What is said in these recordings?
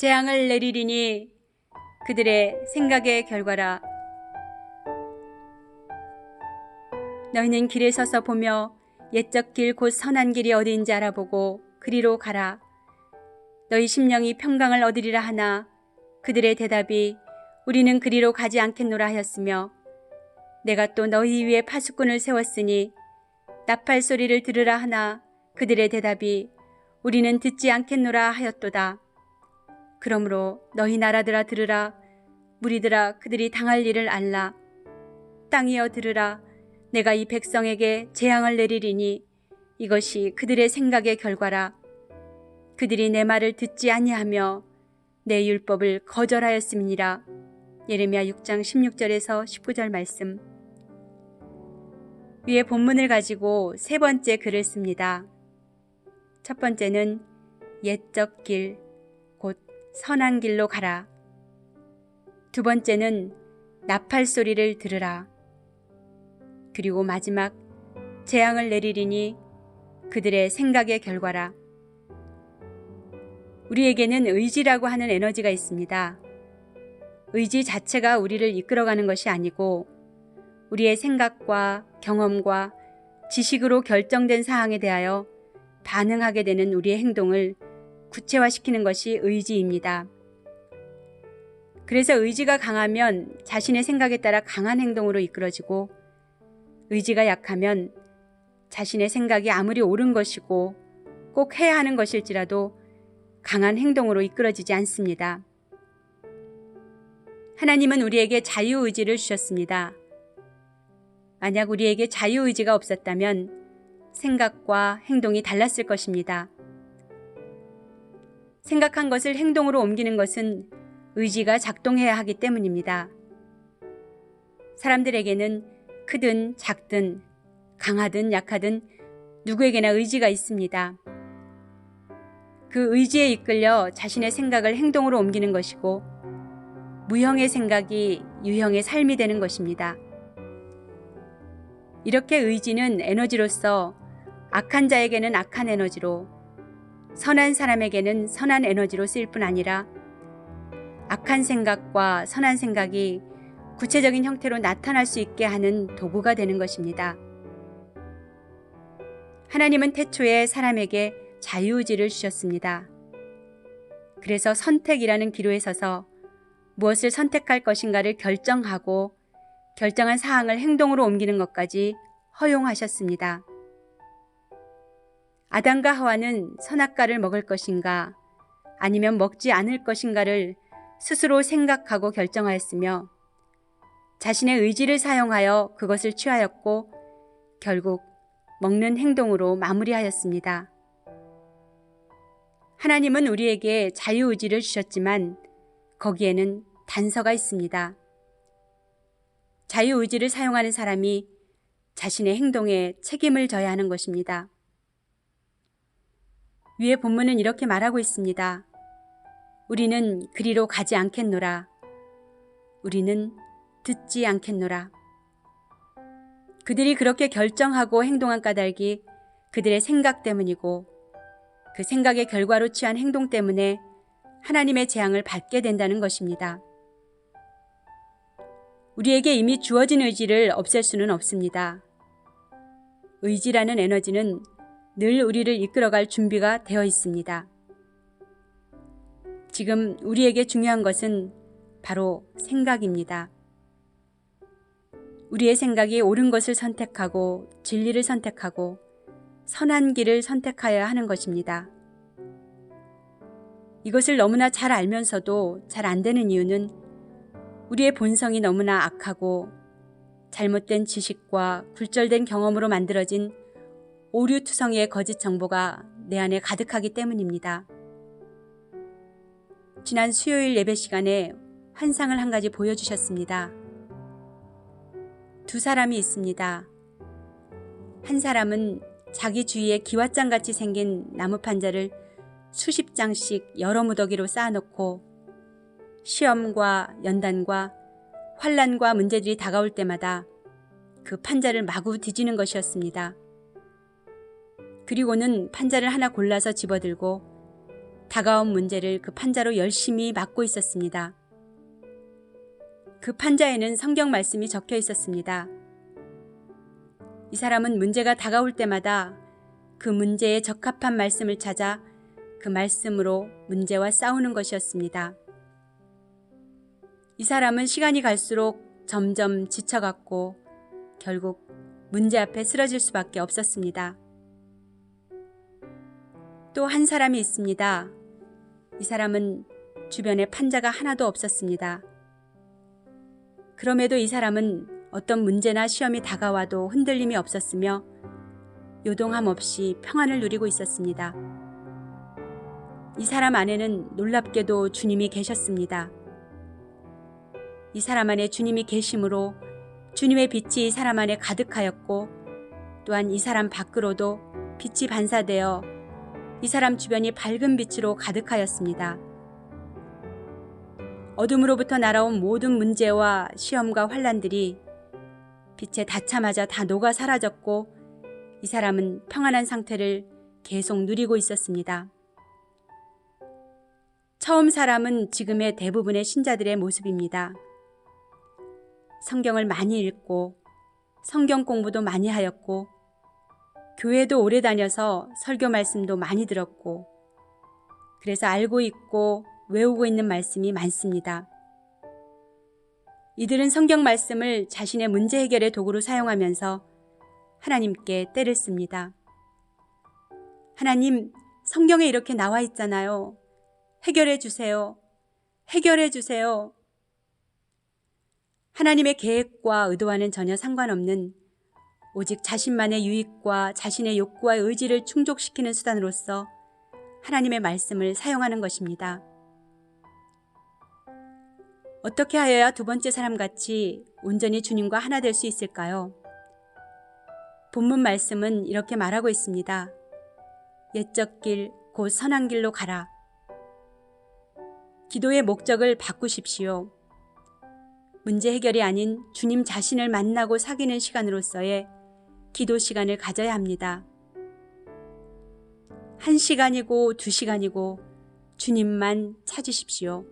재앙을 내리리니 그들의 생각의 결과라. 너희는 길에 서서 보며 옛적 길 곧 선한 길이 어디인지 알아보고 그리로 가라. 너희 심령이 평강을 얻으리라 하나 그들의 대답이 우리는 그리로 가지 않겠노라 하였으며, 내가 또 너희 위에 파수꾼을 세웠으니 나팔 소리를 들으라 하나 그들의 대답이 우리는 듣지 않겠노라 하였도다. 그러므로 너희 나라들아 들으라. 무리들아 그들이 당할 일을 알라. 땅이여 들으라. 내가 이 백성에게 재앙을 내리리니 이것이 그들의 생각의 결과라. 그들이 내 말을 듣지 아니하며 내 율법을 거절하였음이니라. 예레미야 6장 16절에서 19절 말씀. 위에 본문을 가지고 세 번째 글을 씁니다. 첫 번째는 옛적 길, 곧 선한 길로 가라. 두 번째는 나팔 소리를 들으라. 그리고 마지막 재앙을 내리리니 그들의 생각의 결과라. 우리에게는 의지라고 하는 에너지가 있습니다. 의지 자체가 우리를 이끌어가는 것이 아니고 우리의 생각과 경험과 지식으로 결정된 사항에 대하여 반응하게 되는 우리의 행동을 구체화시키는 것이 의지입니다. 그래서 의지가 강하면 자신의 생각에 따라 강한 행동으로 이끌어지고, 의지가 약하면 자신의 생각이 아무리 옳은 것이고 꼭 해야 하는 것일지라도 강한 행동으로 이끌어지지 않습니다. 하나님은 우리에게 자유의지를 주셨습니다. 만약 우리에게 자유의지가 없었다면 생각과 행동이 달랐을 것입니다. 생각한 것을 행동으로 옮기는 것은 의지가 작동해야 하기 때문입니다. 사람들에게는 크든 작든 강하든 약하든 누구에게나 의지가 있습니다. 그 의지에 이끌려 자신의 생각을 행동으로 옮기는 것이고, 무형의 생각이 유형의 삶이 되는 것입니다. 이렇게 의지는 에너지로서 악한 자에게는 악한 에너지로, 선한 사람에게는 선한 에너지로 쓰일 뿐 아니라 악한 생각과 선한 생각이 구체적인 형태로 나타날 수 있게 하는 도구가 되는 것입니다. 하나님은 태초에 사람에게 자유의지를 주셨습니다. 그래서 선택이라는 기로에 서서 무엇을 선택할 것인가를 결정하고 결정한 사항을 행동으로 옮기는 것까지 허용하셨습니다. 아담과 하와는 선악과를 먹을 것인가 아니면 먹지 않을 것인가를 스스로 생각하고 결정하였으며, 자신의 의지를 사용하여 그것을 취하였고 결국 먹는 행동으로 마무리하였습니다. 하나님은 우리에게 자유의지를 주셨지만 거기에는 단서가 있습니다. 자유의지를 사용하는 사람이 자신의 행동에 책임을 져야 하는 것입니다. 위에 본문은 이렇게 말하고 있습니다. 우리는 그리로 가지 않겠노라. 우리는 듣지 않겠노라. 그들이 그렇게 결정하고 행동한 까닭이 그들의 생각 때문이고, 그 생각의 결과로 취한 행동 때문에 하나님의 재앙을 받게 된다는 것입니다. 우리에게 이미 주어진 의지를 없앨 수는 없습니다. 의지라는 에너지는 늘 우리를 이끌어갈 준비가 되어 있습니다. 지금 우리에게 중요한 것은 바로 생각입니다. 우리의 생각이 옳은 것을 선택하고 진리를 선택하고 선한 길을 선택하여야 하는 것입니다. 이것을 너무나 잘 알면서도 잘 안 되는 이유는 우리의 본성이 너무나 악하고 잘못된 지식과 굴절된 경험으로 만들어진 오류투성이의 거짓 정보가 내 안에 가득하기 때문입니다. 지난 수요일 예배 시간에 환상을 한 가지 보여주셨습니다. 두 사람이 있습니다. 한 사람은 자기 주위에 기왓장같이 생긴 나무 판자를 수십 장씩 여러 무더기로 쌓아놓고 시험과 연단과 환난과 문제들이 다가올 때마다 그 판자를 마구 뒤지는 것이었습니다. 그리고는 판자를 하나 골라서 집어들고 다가온 문제를 그 판자로 열심히 막고 있었습니다. 그 판자에는 성경 말씀이 적혀 있었습니다. 이 사람은 문제가 다가올 때마다 그 문제에 적합한 말씀을 찾아 그 말씀으로 문제와 싸우는 것이었습니다. 이 사람은 시간이 갈수록 점점 지쳐갔고 결국 문제 앞에 쓰러질 수밖에 없었습니다. 또 한 사람이 있습니다. 이 사람은 주변에 판자가 하나도 없었습니다. 그럼에도 이 사람은 어떤 문제나 시험이 다가와도 흔들림이 없었으며 요동함 없이 평안을 누리고 있었습니다. 이 사람 안에는 놀랍게도 주님이 계셨습니다. 이 사람 안에 주님이 계심으로 주님의 빛이 이 사람 안에 가득하였고 또한 이 사람 밖으로도 빛이 반사되어 이 사람 주변이 밝은 빛으로 가득하였습니다. 어둠으로부터 날아온 모든 문제와 시험과 환난들이 빛에 닿자마자 다 녹아 사라졌고 이 사람은 평안한 상태를 계속 누리고 있었습니다. 처음 사람은 지금의 대부분의 신자들의 모습입니다. 성경을 많이 읽고 성경 공부도 많이 하였고 교회도 오래 다녀서 설교 말씀도 많이 들었고 그래서 알고 있고 외우고 있는 말씀이 많습니다. 이들은 성경 말씀을 자신의 문제 해결의 도구로 사용하면서 하나님께 떼를 씁니다. 하나님, 성경에 이렇게 나와 있잖아요. 해결해 주세요. 해결해 주세요. 하나님의 계획과 의도와는 전혀 상관없는 오직 자신만의 유익과 자신의 욕구와 의지를 충족시키는 수단으로서 하나님의 말씀을 사용하는 것입니다. 어떻게 하여야 두 번째 사람같이 온전히 주님과 하나 될 수 있을까요? 본문 말씀은 이렇게 말하고 있습니다. 옛적 길, 곧 선한 길로 가라. 기도의 목적을 바꾸십시오. 문제 해결이 아닌 주님 자신을 만나고 사귀는 시간으로서의 기도 시간을 가져야 합니다. 1시간이고 2시간이고 주님만 찾으십시오.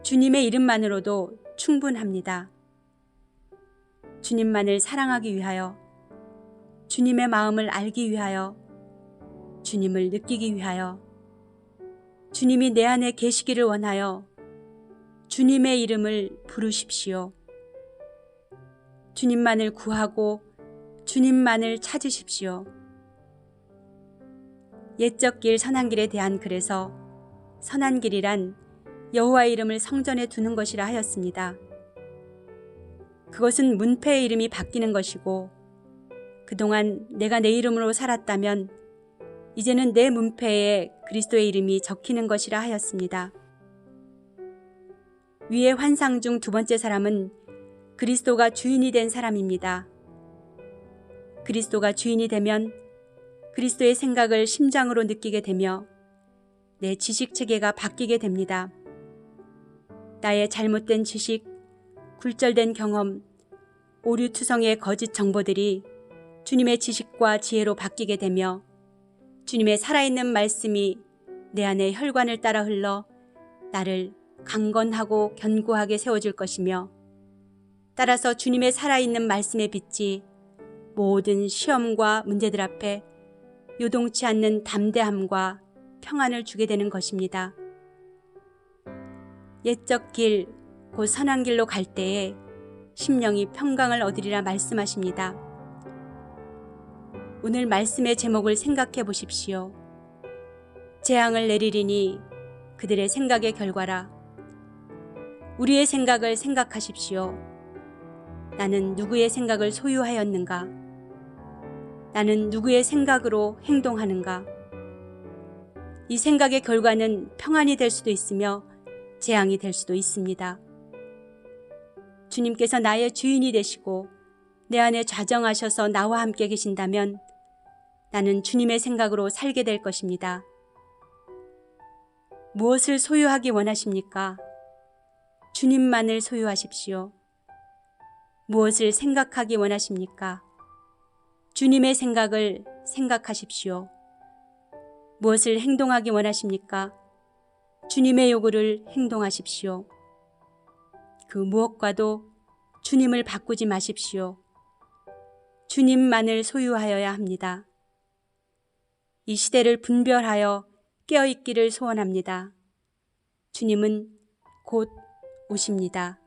주님의 이름만으로도 충분합니다. 주님만을 사랑하기 위하여, 주님의 마음을 알기 위하여, 주님을 느끼기 위하여, 주님이 내 안에 계시기를 원하여 주님의 이름을 부르십시오. 주님만을 구하고 주님만을 찾으십시오. 옛적 길 선한 길에 대한 글에서 선한 길이란 여호와의 이름을 성전에 두는 것이라 하였습니다. 그것은 문패의 이름이 바뀌는 것이고 그동안 내가 내 이름으로 살았다면 이제는 내 문패에 그리스도의 이름이 적히는 것이라 하였습니다. 위의 환상 중 두 번째 사람은 그리스도가 주인이 된 사람입니다. 그리스도가 주인이 되면 그리스도의 생각을 심장으로 느끼게 되며 내 지식 체계가 바뀌게 됩니다. 나의 잘못된 지식, 굴절된 경험, 오류투성의 거짓 정보들이 주님의 지식과 지혜로 바뀌게 되며 주님의 살아있는 말씀이 내 안에 혈관을 따라 흘러 나를 강건하고 견고하게 세워줄 것이며 따라서 주님의 살아있는 말씀의 빛이 모든 시험과 문제들 앞에 요동치 않는 담대함과 평안을 주게 되는 것입니다. 옛적 길, 곧 선한 길로 갈 때에 심령이 평강을 얻으리라 말씀하십니다. 오늘 말씀의 제목을 생각해 보십시오. 재앙을 내리리니 그들의 생각의 결과라. 우리의 생각을 생각하십시오. 나는 누구의 생각을 소유하였는가? 나는 누구의 생각으로 행동하는가? 이 생각의 결과는 평안이 될 수도 있으며 재앙이 될 수도 있습니다. 주님께서 나의 주인이 되시고 내 안에 좌정하셔서 나와 함께 계신다면 나는 주님의 생각으로 살게 될 것입니다. 무엇을 소유하기 원하십니까? 주님만을 소유하십시오. 무엇을 생각하기 원하십니까? 주님의 생각을 생각하십시오. 무엇을 행동하기 원하십니까? 주님의 요구를 행동하십시오. 그 무엇과도 주님을 바꾸지 마십시오. 주님만을 소유하여야 합니다. 이 시대를 분별하여 깨어있기를 소원합니다. 주님은 곧 오십니다.